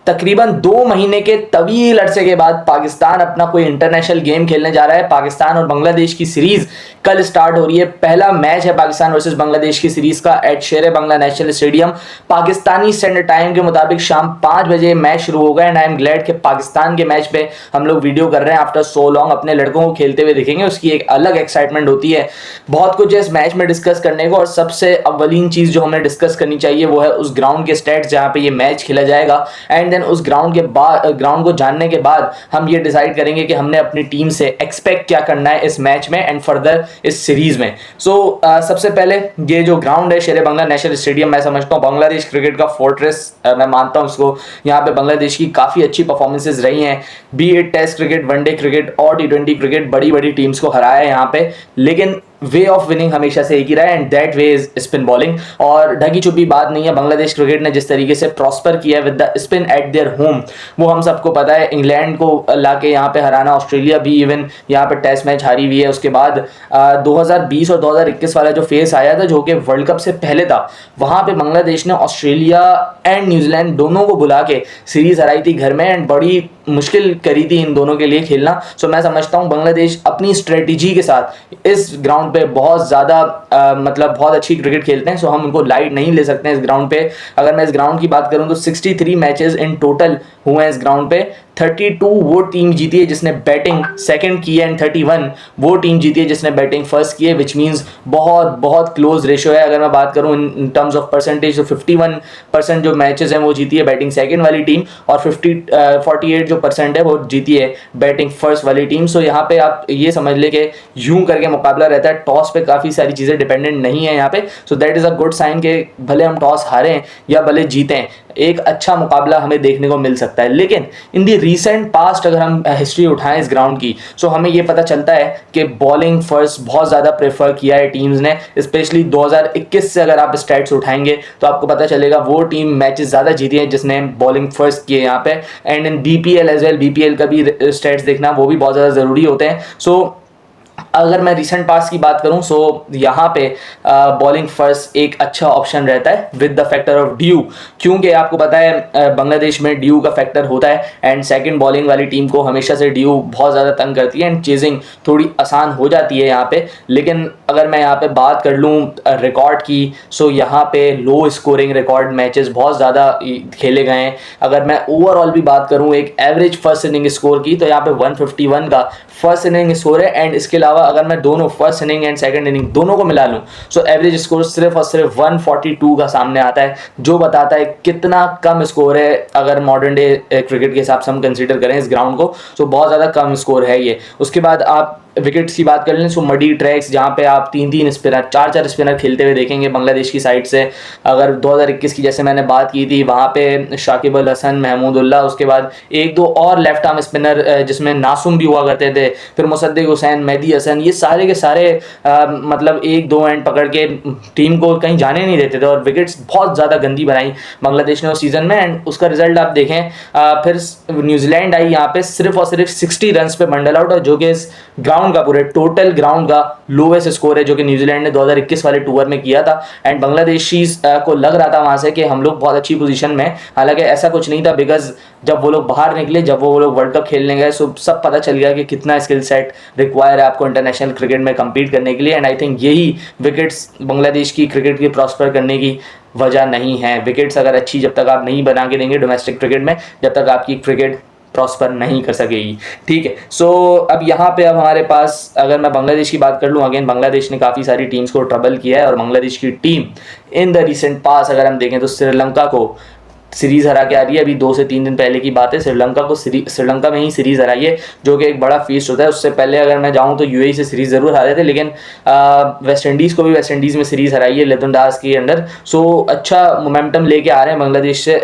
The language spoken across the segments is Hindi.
तकरीबन 2 महीने के तवील अरसे के बाद पाकिस्तान अपना कोई इंटरनेशनल गेम खेलने जा रहा है। पाकिस्तान और बांग्लादेश की सीरीज कल स्टार्ट हो रही है। पहला मैच है पाकिस्तान वर्सेस बांग्लादेश की सीरीज का एट शेर Bangla national stadium. Pakistani standard time के मुताबिक शाम 5 बजे मैच शुरू होगा एंड आई एम ग्लैड कि पाकिस्तान के मैच पे हम लोग वीडियो कर रहे हैं आफ्टर सो लॉन्ग। अपने लड़कों को खेलते हुए दिखेंगे, उसकी एक अलग एक्साइटमेंट होती है। बहुत कुछ है इस मैच में डिस्कस करने को और सबसे अव्वलीन चीज जो हमें डिस्कस करनी चाहिए वो है उस ग्राउंड के स्टैट्स जहां पे ये मैच खेला जाएगा एंड देन उस ग्राउंड को जानने के बाद हम ये डिसाइड करेंगे कि हमने अपनी टीम से एक्सपेक्ट क्या करना है इस मैच में एंड फर्दर इस सीरीज में। सबसे पहले ये जो ग्राउंड है शेर बांग्ला नेशनल स्टेडियम, मैं समझता हूँ बांग्लादेश क्रिकेट का फोर्ट्रेस, मैं मानता हूँ उसको। यहाँ पे बांग्लादेश की काफी अच्छी परफॉर्मेंसेज रही हैं, B it taste cricket, one day cricket और टी20 क्रिकेट, बड़ी बड़ी टीम्स को हराया है यहाँ पे। लेकिन वे ऑफ विनिंग हमेशा से एक ही रहा है and that way is spin bowling. और ढकी छुपी बात नहीं है, बांग्लादेश क्रिकेट ने जिस तरीके से प्रॉस्पर किया है with the spin eight their home वो हम सबको पता है। इंग्लैंड को लाके यहाँ पे हराना, ऑस्ट्रेलिया भी इवन यहाँ पे टेस्ट मैच हारी हुई है। उसके बाद 2020 और 2021 वाला जो फेस आया था जो कि वर्ल्ड कप से पहले था, वहाँ पे बांग्लादेश ने ऑस्ट्रेलिया एंड न्यूजीलैंड दोनों को बुला के सीरीज हराई थी घर में एंड बड़ी मुश्किल करी थी इन दोनों के लिए खेलना। सो मैं समझता हूँ बांग्लादेश अपनी स्ट्रेटेजी के साथ इस ग्राउंड पे बहुत ज़्यादा मतलब बहुत अच्छी क्रिकेट खेलते हैं। सो हम उनको लाइट नहीं ले सकते हैं इस ग्राउंड पे। अगर मैं इस ग्राउंड की बात करूँ तो 63 मैचेस इन टोटल हुए हैं इस ग्राउंड पे। 32 वो टीम जीती है जिसने बैटिंग सेकंड की है एंड 31 वो टीम जीती है जिसने बैटिंग फर्स्ट की है, विच मीन्स बहुत बहुत क्लोज रेशियो है। अगर मैं बात करूं इन टर्म्स ऑफ परसेंटेज तो 51% जो मैचेस हैं वो जीती है बैटिंग सेकंड वाली टीम और 48 जो परसेंट है वो जीती है बैटिंग फर्स्ट वाली टीम। सो यहाँ पे आप ये समझ ले कि यूं करके मुकाबला रहता है, टॉस पे काफ़ी सारी चीज़ें डिपेंडेंट नहीं है यहाँ पे। So that is a good sign कि भले हम टॉस हारें या भले जीतें, एक अच्छा मुकाबला हमें देखने को मिल सकता है। लेकिन इन दी रीसेंट पास्ट अगर हम हिस्ट्री उठाएं इस ग्राउंड की, सो हमें ये पता चलता है कि बॉलिंग फर्स्ट बहुत ज़्यादा प्रेफर किया है टीम्स ने। स्पेशली 2021 से अगर आप स्टैट्स उठाएंगे तो आपको पता चलेगा वो टीम मैचेस ज़्यादा जीती है जिसने बॉलिंग फर्स्ट किए यहाँ पे। And in BPL as well, BPL का भी स्टैट्स देखना वो भी बहुत ज़्यादा ज़रूरी होते हैं। सो अगर मैं रिसेंट पास की बात करूं सो यहाँ पे बॉलिंग फर्स्ट एक अच्छा ऑप्शन रहता है with the factor of due, क्योंकि आपको पता है बांग्लादेश में ड्यू का फैक्टर होता है एंड सेकंड बॉलिंग वाली टीम को हमेशा से ड्यू बहुत ज़्यादा तंग करती है एंड चेजिंग थोड़ी आसान हो जाती है यहाँ पे। लेकिन अगर मैं यहाँ पे बात कर लूँ रिकॉर्ड की, सो यहाँ पे लो स्कोरिंग रिकॉर्ड मैचेस बहुत ज़्यादा खेले गए हैं। अगर मैं ओवरऑल भी बात करूँ एक एवरेज फर्स्ट इनिंग स्कोर की तो यहाँ पे 151 का फर्स्ट इनिंग स्कोर है एंड इसके अलावा अगर मैं दोनों first inning and second inning दोनों को मिला लूं सो एवरेज स्कोर सिर्फ और सिर्फ 142 का सामने आता है, जो बताता है कितना कम स्कोर है अगर मॉडर्न डे क्रिकेट के हिसाब से हम कंसीडर करें इस ग्राउंड को। सो बहुत ज़्यादा कम स्कोर है ये। उसके बाद आप विकेट्स की बात कर लें सो मडी ट्रैक्स जहाँ पे आप 3-3 स्पिनर 4-4 स्पिनर खेलते हुए देखेंगे बांग्लादेश की साइड से। अगर 2021 की जैसे मैंने बात की थी वहाँ पे शाकिब अल हसन, महमूदुल्लाह, उसके बाद 1-2 और लेफ्ट आर्म स्पिनर जिसमें नासुम भी हुआ करते थे, फिर मुसद्दिक हुसैन, मेहदी हसन, ये सारे के सारे मतलब 1-2 एंड पकड़ के टीम को कहीं जाने नहीं देते थे और विकेट्स बहुत ज़्यादा गंदी बनाई बांग्लादेश ने उस सीज़न में। एंड उसका रिजल्ट आप देखें फिर न्यूजीलैंड आई यहाँ पे सिर्फ और सिर्फ 60 रन पे बंडल आउट, और जो कि इस ग्राउंड का पूरे टोटल ग्राउंड का लोवेस्ट स्कोर है जो कि न्यूजीलैंड ने 2021 वाले टूर में किया था। एंड बांग्लादेशी को लग रहा था वहां से कि हम लोग बहुत अच्छी पोजीशन में, हालांकि ऐसा कुछ नहीं था बिकॉज जब वो लोग बाहर निकले, जब वो लोग वर्ल्ड कप खेलने गए सब पता चल गया कि कितना स्किल सेट रिक्वायर है आपको इंटरनेशनल क्रिकेट में कम्पीट करने के लिए। एंड आई थिंक यही विकेट्स बांग्लादेश की क्रिकेट की प्रॉस्पर करने की वजह नहीं है। विकेट्स अगर अच्छी जब तक आप नहीं बना के देंगे डोमेस्टिक क्रिकेट में, जब तक आपकी क्रिकेट प्रॉस्पर नहीं कर सकेगी। ठीक है, सो अब यहाँ पे अब हमारे पास अगर मैं बांग्लादेश की बात कर लूँ, अगेन बांग्लादेश ने काफ़ी सारी टीम्स को ट्रबल किया है और बांग्लादेश की टीम इन द रिसेंट पास अगर हम देखें तो श्रीलंका को सीरीज़ हरा के आ रही है। अभी 2 से 3 दिन पहले की बात है, श्रीलंका में ही सीरीज़ हराई है जो कि एक बड़ा फीस्ट होता है। उससे पहले अगर मैं जाऊं तो यूएई से सीरीज़ ज़रूर हारे थे, लेकिन वेस्ट इंडीज़ को भी वेस्ट इंडीज़ में सीरीज़ हराई है लिटन दास के अंडर। सो अच्छा मोमेंटम लेके आ रहे हैं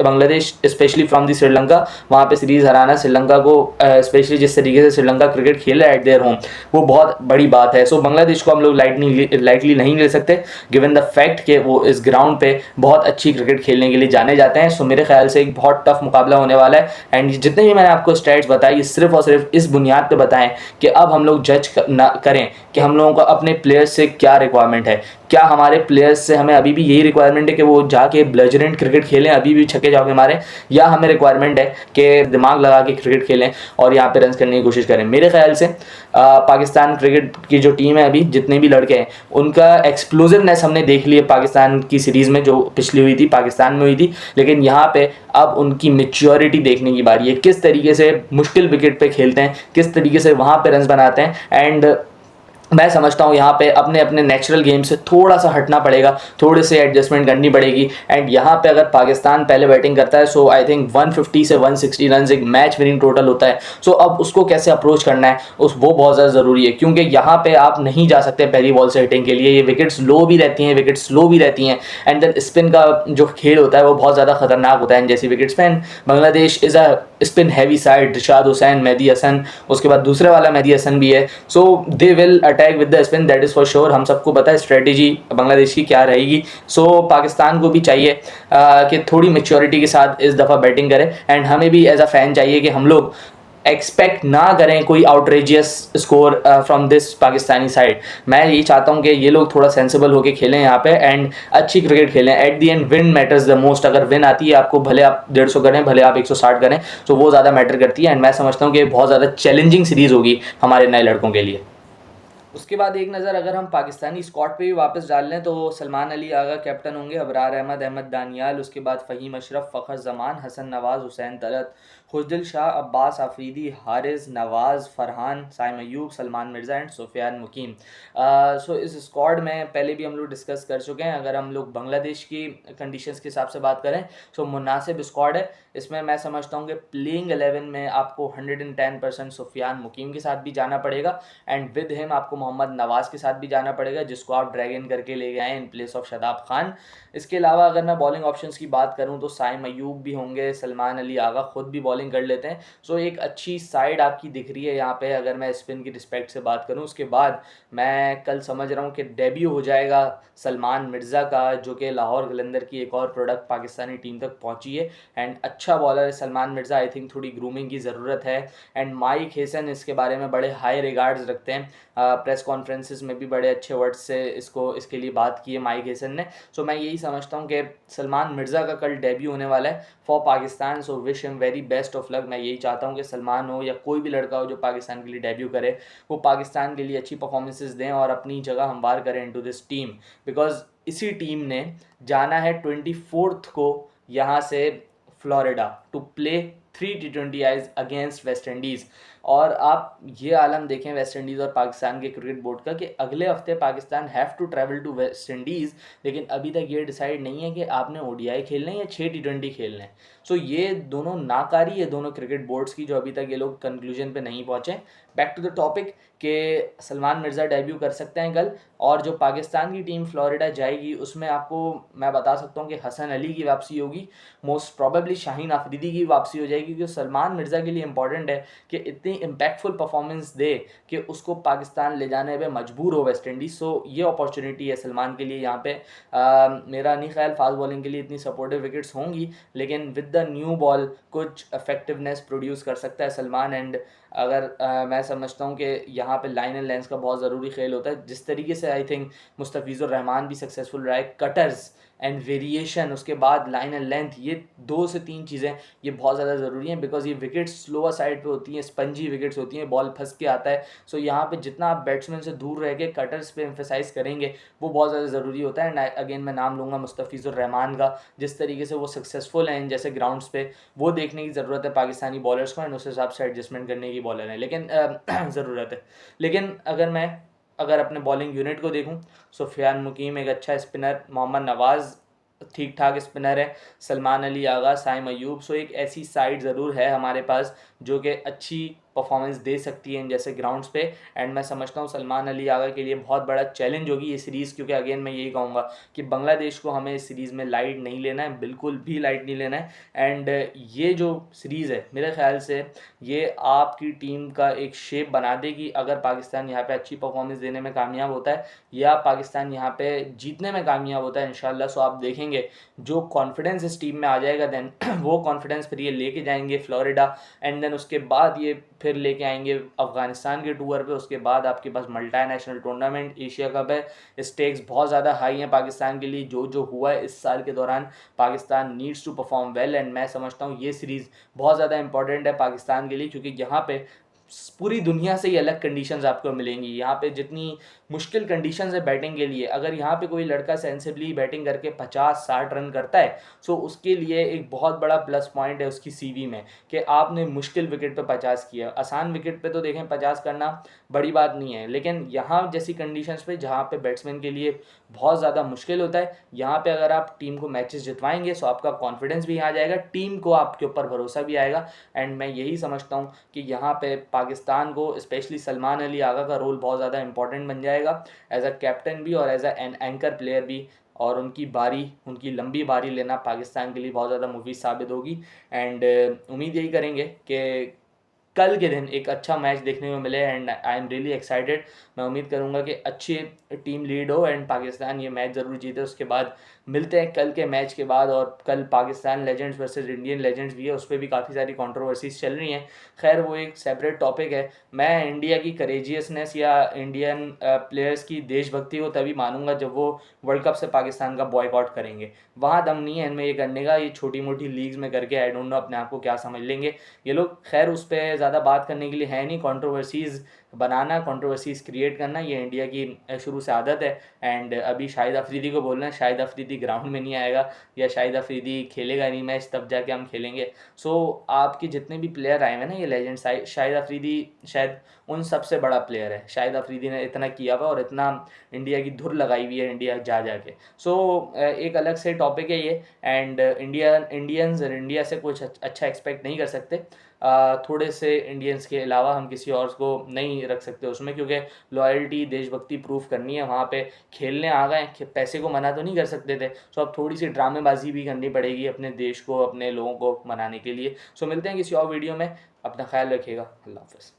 Bangladesh specially from the Sri Lanka. वहाँ पे सीरीज़ हराना श्रीलंका को स्पेशली जिस तरीके से श्रीलंका क्रिकेट खेल रहा है एट देयर होम, वो बहुत बड़ी बात है। सो बांग्लादेश को हम लोग लाइटली नहीं ले सकते गिवन द फैक्ट कि वो इस ग्राउंड पे बहुत अच्छी क्रिकेट खेलने के लिए जाने जाते हैं। सो मेरे ख्याल से एक बहुत टफ मुकाबला होने वाला है। एंड जितने भी मैंने आपको स्टैट्स बताई ये सिर्फ और सिर्फ इस बुनियाद पे बताएं कि अब हम लोग जज करें कि हम लोगों को अपने प्लेयर्स से क्या रिक्वायरमेंट है, क्या हमारे प्लेयर्स से हमें अभी भी यही रिक्वायरमेंट है कि वो जाके ब्लजरेंट क्रिकेट खेलें, अभी भी छक्के चौके मारें, या हमें रिक्वायरमेंट है कि दिमाग लगा के क्रिकेट खेलें और यहाँ पे रन करने की कोशिश करें? मेरे ख्याल से पाकिस्तान क्रिकेट की जो टीम है, अभी जितने भी लड़के हैं, उनका एक्सप्लोजिवनेस हमने देख ली है पाकिस्तान की सीरीज़ में जो पिछली हुई थी, पाकिस्तान में हुई थी। लेकिन यहाँ पे अब उनकी मेच्योरिटी देखने की बारी है, किस तरीके से मुश्किल विकेट पे खेलते हैं, किस तरीके से वहाँ पे रन बनाते हैं। एंड मैं समझता हूँ यहाँ पे अपने अपने नेचुरल गेम से थोड़ा सा हटना पड़ेगा, थोड़े से एडजस्टमेंट करनी पड़ेगी। एंड यहाँ पे अगर पाकिस्तान पहले बैटिंग करता है, सो आई थिंक 150 से 160 रन एक मैच विनिंग टोटल होता है। सो अब उसको कैसे अप्रोच करना है वो बहुत ज़्यादा ज़रूरी है, क्योंकि यहाँ पे आप नहीं जा सकते पहली बॉल से हिटिंग के लिए, ये विकेट्स लो भी रहती हैं, विकेट स्लो भी रहती हैं। एंड देन स्पिन का जो खेल होता है वो बहुत ज़्यादा खतरनाक होता है। जैसी wicket spin, Bangladesh is a spin heavy side, Rishad Hossain, Mehidy Hasan, उसके बाद दूसरे वाला मेहदी हसन भी है। So they will attack with the spin, that is for sure. हम सबको पता है स्ट्रेटेजी बांग्लादेश की क्या रहेगी। सो पाकिस्तान को भी चाहिए कि थोड़ी मेच्योरिटी के साथ इस दफ़ा बैटिंग करें। एंड हमें भी एज अ फैन चाहिए कि हम लोग एक्सपेक्ट ना करें कोई outrageous score from this Pakistani side. मैं यही चाहता हूं कि ये लोग थोड़ा सेंसिबल होकर खेलें यहाँ पे एंड अच्छी क्रिकेट खेलें। At the and win matters the most. अगर विन आती है आपको, भले आप 150 करें, भले आप 160 करें, तो वो ज़्यादा मैटर करती है। एंड मैं समझता हूँ कि बहुत ज़्यादा चैलेंजिंग सीरीज़ होगी हमारे नए लड़कों के लिए। उसके बाद एक नज़र अगर हम पाकिस्तानी स्क्वाड पे भी वापस डाल लें तो सलमान अली आगा कैप्टन होंगे, अबरार अहमद, अहमद दानियाल, उसके बाद फ़हीम अशरफ, फ़खर जमान, हसन नवाज़, हुसैन तलत, खुशदिल शाह, अब्बास आफरीदी, हारिस, नवाज़, फ़रहान, साइम अयूब, सलमान मिर्ज़ा एंड सुफियान मुकीम। सो इस स्क्वाड में पहले भी हम लोग डिस्कस कर चुके हैं। अगर हम लोग बांग्लादेश की कंडीशंस के हिसाब से बात करें, सो मुनासिब स्क्वाड है। इसमें मैं समझता हूँ कि प्लेइंग 11 में आपको 110% सुफियान मुकीम के साथ भी जाना पड़ेगा, एंड विद हिम आपको मोहम्मद नवाज़ के साथ भी जाना पड़ेगा, जिसको आप ड्रैगन करके ले गए हैं in place of Shadab Khan. इसके अलावा अगर मैं बॉलिंग ऑप्शंस की बात करूं तो साइम अयूब भी होंगे, सलमान अली आगा खुद भी बॉलिंग कर लेते हैं। सो एक अच्छी साइड आपकी दिख रही है यहाँ पे अगर मैं स्पिन की रिस्पेक्ट से बात करूं। उसके बाद मैं कल समझ रहा हूँ कि डेब्यू हो जाएगा सलमान मिर्ज़ा का, जो कि लाहौर कलंदर की एक और प्रोडक्ट पाकिस्तानी टीम तक पहुँची है। एंड अच्छा बॉलर है सलमान मिर्ज़ा, आई थिंक थोड़ी ग्रूमिंग की ज़रूरत है। एंड माइक हेसन इसके बारे में बड़े हाई रिगार्ड्स रखते हैं, प्रेस कॉन्फ्रेंसेस में भी बड़े अच्छे वर्ड्स से इसके लिए बात की है माइक हेसन ने। सो मैं यही समझता हूँ कि सलमान मिर्ज़ा का कल डेब्यू होने वाला है for Pakistan. So wish him very best of luck. मैं यही चाहता हूँ कि सलमान हो या कोई भी लड़का हो जो पाकिस्तान के लिए डेब्यू करे, वो पाकिस्तान के लिए अच्छी परफॉर्मेंसेज दें और अपनी जगह हमवार करें इनटू दिस टीम। बिकॉज इसी टीम ने जाना है 24 को यहाँ से Florida to play 3 T20 Is against West Indies. और आप ये आलम देखें वेस्ट इंडीज़ और पाकिस्तान के क्रिकेट बोर्ड का कि अगले हफ्ते Pakistan have to travel to West Indies, लेकिन अभी तक ये डिसाइड नहीं है कि आपने ओडीआई खेलना है या 6 T20 खेलना है। सो ये दोनों नाकारी है दोनों क्रिकेट बोर्ड्स की, जो अभी तक ये लोग कंक्लूजन पे नहीं पहुँचे। बैक टू द टॉपिक कि सलमान मिर्ज़ा डेब्यू कर सकते हैं कल, और जो पाकिस्तान की टीम फ्लोरिडा जाएगी उसमें आपको मैं बता सकता हूँ कि हसन अली की वापसी होगी, मोस्ट प्रॉबेबली शाहीन अफरीदी की वापसी हो जाएगी, क्योंकि सलमान मिर्ज़ा के लिए इंपॉर्टेंट है कि इतनी इम्पैक्टफुल परफॉर्मेंस दे कि उसको पाकिस्तान ले जाने पे मजबूर हो वेस्ट इंडीज़। सो ये अपॉर्चुनिटी है सलमान के लिए यहाँ पे। मेरा नहीं ख्याल फास्ट बॉलिंग के लिए इतनी सपोर्टिव विकेट्स होंगी, लेकिन विद द न्यू बॉल कुछ इफेक्टिवनेस प्रोड्यूस कर सकता है सलमान। एंड अगर मैं समझता हूँ कि यहाँ पे लाइन एंड लेंस का बहुत ज़रूरी खेल होता है, जिस तरीके से आई थिंक मुस्तफिजुर रहमान भी सक्सेसफुल रहा है, कटर्स एंड वेरिएशन, उसके बाद लाइन एंड लेंथ, ये 2 से 3 चीज़ें ये बहुत ज़्यादा ज़रूरी हैं, बिकॉज ये विकेट्स स्लोअर साइड पे होती हैं, स्पंजी विकेट्स होती हैं, बॉल फंस के आता है। सो यहाँ पे जितना आप बैट्समैन से दूर रह के कटर्स पे एम्फेसाइज करेंगे वो बहुत ज़्यादा ज़रूरी होता है। एंड अगेन मैं नाम लूँगा मुस्तफिजुर रहमान का, जिस तरीके से वो सक्सेसफुल हैं इन जैसे ग्राउंड्स पे, वो देखने की ज़रूरत है पाकिस्तानी बॉलर्स को, एंड उस हिसाब से एडजस्टमेंट करने की बॉलर है, लेकिन ज़रूरत है। लेकिन अगर अपने बॉलिंग यूनिट को देखूं, सुफियान मुकीम एक अच्छा स्पिनर, मोहम्मद नवाज़ ठीक ठाक स्पिनर है, सलमान अली आगा, साइम अयूब। सो एक ऐसी साइड ज़रूर है हमारे पास जो कि अच्छी परफॉर्मेंस दे सकती है इन जैसे ग्राउंड्स पे। एंड मैं समझता हूँ सलमान अली आगा के लिए बहुत बड़ा चैलेंज होगी ये सीरीज़, क्योंकि अगेन मैं यही कहूँगा कि बांग्लादेश को हमें इस सीरीज़ में लाइट नहीं लेना है, बिल्कुल भी लाइट नहीं लेना है। एंड ये जो सीरीज़ है मेरे ख्याल से ये आपकी टीम का एक शेप बना देगी अगर पाकिस्तान यहाँ पे अच्छी परफॉर्मेंस देने में कामयाब होता है, या पाकिस्तान यहाँ पे जीतने में कामयाब होता है इंशाल्लाह। सो आप देखेंगे जो कॉन्फिडेंस इस टीम में आ जाएगा, देन वो कॉन्फिडेंस फिर ये लेके जाएंगे फ्लोरिडा, एंड देन उसके बाद ये फिर लेके आएंगे अफगानिस्तान के टूर पे, उसके बाद आपके पास multinational tournament Asia cup है। स्टेक्स बहुत ज़्यादा हाई हैं पाकिस्तान के लिए, जो जो हुआ है इस साल के दौरान Pakistan needs to perform well, and मैं समझता हूँ ये सीरीज़ बहुत ज़्यादा इंपॉर्टेंट है पाकिस्तान के लिए, क्योंकि यहाँ पे पूरी दुनिया से ही अलग कंडीशंस आपको मिलेंगी। यहाँ पे जितनी मुश्किल कंडीशंस है बैटिंग के लिए, अगर यहाँ पे कोई लड़का सेंसिबली बैटिंग करके 50-60 रन करता है, सो उसके लिए एक बहुत बड़ा प्लस पॉइंट है उसकी सीवी में कि आपने मुश्किल विकेट पे 50 किया। आसान विकेट पे तो देखें 50 करना बड़ी बात नहीं है, लेकिन यहाँ जैसी कंडीशंस पे जहाँ पे बैट्समैन के लिए बहुत ज़्यादा मुश्किल होता है, यहाँ पे अगर आप टीम को मैचेस जितवाएंगे सो आपका कॉन्फिडेंस भी आ जाएगा, टीम को आपके ऊपर भरोसा भी आएगा। एंड मैं यही समझता हूँ कि यहाँ पे पाकिस्तान को स्पेशली सलमान अली आगा का रोल बहुत ज़्यादा इंपॉर्टेंट बन जाएगा, एज अ कैप्टन भी और as a an anchor player भी। और उनकी लंबी बारी लेना पाकिस्तान के लिए बहुत ज़्यादा मुफीद साबित होगी। एंड उम्मीद यही करेंगे कि कल के दिन एक अच्छा मैच देखने को मिले, and I am really excited. मैं उम्मीद करूंगा कि अच्छी टीम लीड हो एंड पाकिस्तान ये मैच ज़रूर जीते। उसके बाद मिलते हैं कल के मैच के बाद, और कल Pakistan legends versus Indian legends भी है, उस पर भी काफ़ी सारी कंट्रोवर्सीज चल रही हैं। खैर वो एक सेपरेट टॉपिक है। मैं इंडिया की करेजियसनेस या इंडियन प्लेयर्स की देशभक्ति को तभी मानूंगा जब वो वर्ल्ड कप से पाकिस्तान का बॉयकॉट करेंगे। वहाँ दम नहीं है इनमें ये करने का, ये छोटी मोटी लीग्स में करके आई डोंट नो अपने आप को क्या समझ लेंगे ये लोग। खैर उस पर ज़्यादा बात करने के लिए है नहीं। कंट्रोवर्सीज़ बनाना, कंट्रोवर्सीज़ क्रिएट करना, ये इंडिया की शुरू से आदत है। एंड अभी शाहिद अफरीदी को बोलना है शाहिद अफरीदी ग्राउंड में नहीं आएगा या शाहिद अफरीदी खेलेगा नहीं मैच, तब जाके हम खेलेंगे। सो आपके जितने भी प्लेयर आए हुए ना ये लेजेंड, शाहिद अफरीदी शायद उन सबसे बड़ा प्लेयर है। शाहिद अफरीदी ने इतना किया हुआ और इतना इंडिया की धुर लगाई हुई है इंडिया जा जाके। सो एक अलग से टॉपिक है ये। एंड इंडिया से कुछ अच्छा एक्सपेक्ट नहीं कर सकते। थोड़े से इंडियंस के अलावा हम किसी और को नहीं रख सकते उसमें, क्योंकि लॉयल्टी देशभक्ति प्रूफ करनी है। वहाँ पे खेलने आ गए, पैसे को मना तो नहीं कर सकते थे, सो अब थोड़ी सी ड्रामेबाजी भी करनी पड़ेगी अपने देश को, अपने लोगों को मनाने के लिए। सो मिलते हैं किसी और वीडियो में, अपना ख्याल रखिएगा, अल्लाह हाफ़िज़।